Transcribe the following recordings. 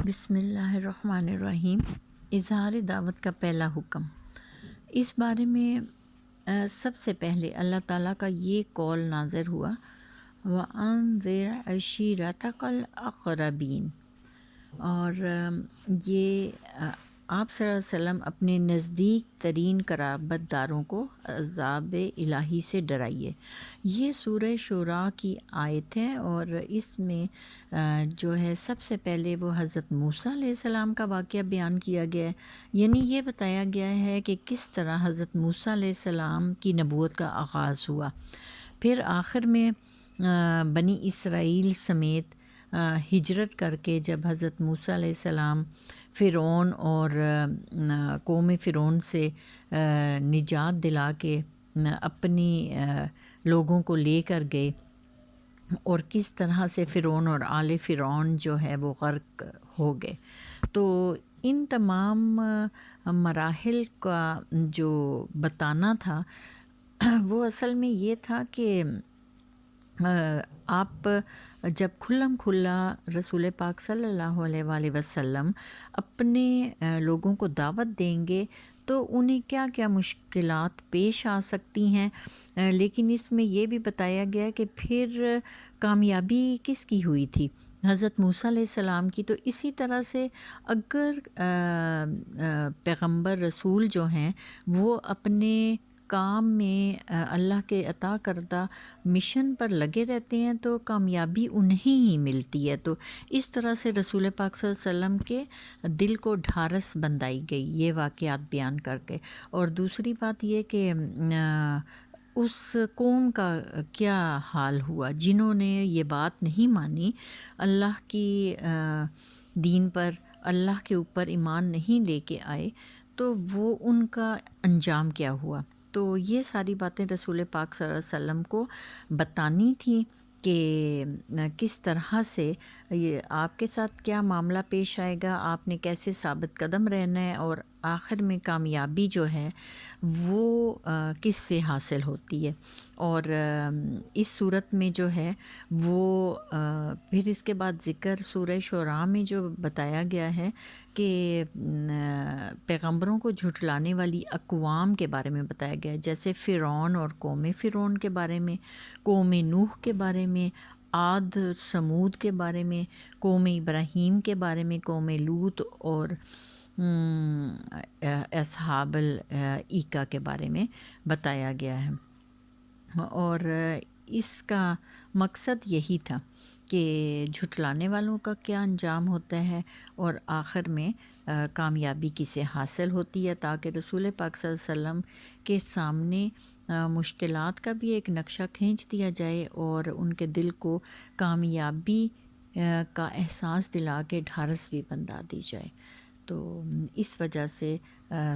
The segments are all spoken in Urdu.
بسم اللہ الرحمن الرحیم۔ اظہار دعوت کا پہلا حکم۔ اس بارے میں سب سے پہلے اللہ تعالیٰ کا یہ قول نازل ہوا، وَأَنذِرْ عَشِيرَتَكَ الْأَقْرَبِينَ، اور یہ آپ صلی اللہ علیہ وسلم اپنے نزدیک ترین قرابت داروں کو عذاب الہی سے ڈرائیے۔ یہ سورہ شعراء کی آیت ہے، اور اس میں جو ہے سب سے پہلے وہ حضرت موسیٰ علیہ السلام کا واقعہ بیان کیا گیا ہے، یعنی یہ بتایا گیا ہے کہ کس طرح حضرت موسیٰ علیہ السلام کی نبوت کا آغاز ہوا۔ پھر آخر میں بنی اسرائیل سمیت ہجرت کر کے جب حضرت موسیٰ علیہ السلام فرعون اور قوم فرعون سے نجات دلا کے اپنی لوگوں کو لے کر گئے، اور کس طرح سے فرعون اور آل فرعون جو ہے وہ غرق ہو گئے، تو ان تمام مراحل کا جو بتانا تھا وہ اصل میں یہ تھا کہ آپ جب کھلم کھلا رسول پاک صلی اللہ علیہ وآلہ وسلم اپنے لوگوں کو دعوت دیں گے تو انہیں کیا کیا مشکلات پیش آ سکتی ہیں، لیکن اس میں یہ بھی بتایا گیا کہ پھر کامیابی کس کی ہوئی تھی، حضرت موسیٰ علیہ السلام کی۔ تو اسی طرح سے اگر پیغمبر رسول جو ہیں وہ اپنے کام میں اللہ کے عطا کردہ مشن پر لگے رہتے ہیں تو کامیابی انہیں ہی ملتی ہے۔ تو اس طرح سے رسول پاک صلی اللہ علیہ وسلم کے دل کو ڈھارس بندھائی گئی یہ واقعات بیان کر کے۔ اور دوسری بات یہ کہ اس قوم کا کیا حال ہوا جنہوں نے یہ بات نہیں مانی، اللہ کی دین پر، اللہ کے اوپر ایمان نہیں لے کے آئے، تو وہ ان کا انجام کیا ہوا۔ تو یہ ساری باتیں رسول پاک صلی اللہ علیہ وسلم کو بتانی تھی کہ کس طرح سے یہ آپ کے ساتھ کیا معاملہ پیش آئے گا، آپ نے کیسے ثابت قدم رہنا ہے، اور آخر میں کامیابی جو ہے وہ کس سے حاصل ہوتی ہے۔ اور اس صورت میں جو ہے وہ پھر اس کے بعد ذکر سورہ شعراء میں جو بتایا گیا ہے کہ پیغمبروں کو جھٹلانے والی اقوام کے بارے میں بتایا گیا ہے، جیسے فرعون اور قوم فرعون کے بارے میں، قوم نوح کے بارے میں، عاد سمود کے بارے میں، قوم ابراہیم کے بارے میں، قوم لوط اور اصحاب الایکہ کے بارے میں بتایا گیا ہے۔ اور اس کا مقصد یہی تھا کہ جھٹلانے والوں کا کیا انجام ہوتا ہے اور آخر میں کامیابی کسے حاصل ہوتی ہے، تاکہ رسول پاک صلی اللہ علیہ وسلم کے سامنے مشکلات کا بھی ایک نقشہ کھینچ دیا جائے اور ان کے دل کو کامیابی کا احساس دلا کے ڈھارس بھی بندھا دی جائے۔ تو اس وجہ سے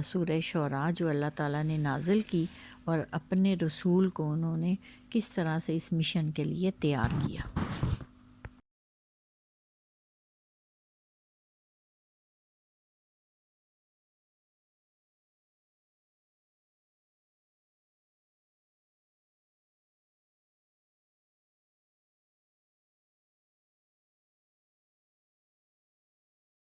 سورہ شعراء جو اللہ تعالیٰ نے نازل کی، اور اپنے رسول کو انہوں نے کس طرح سے اس مشن کے لیے تیار کیا۔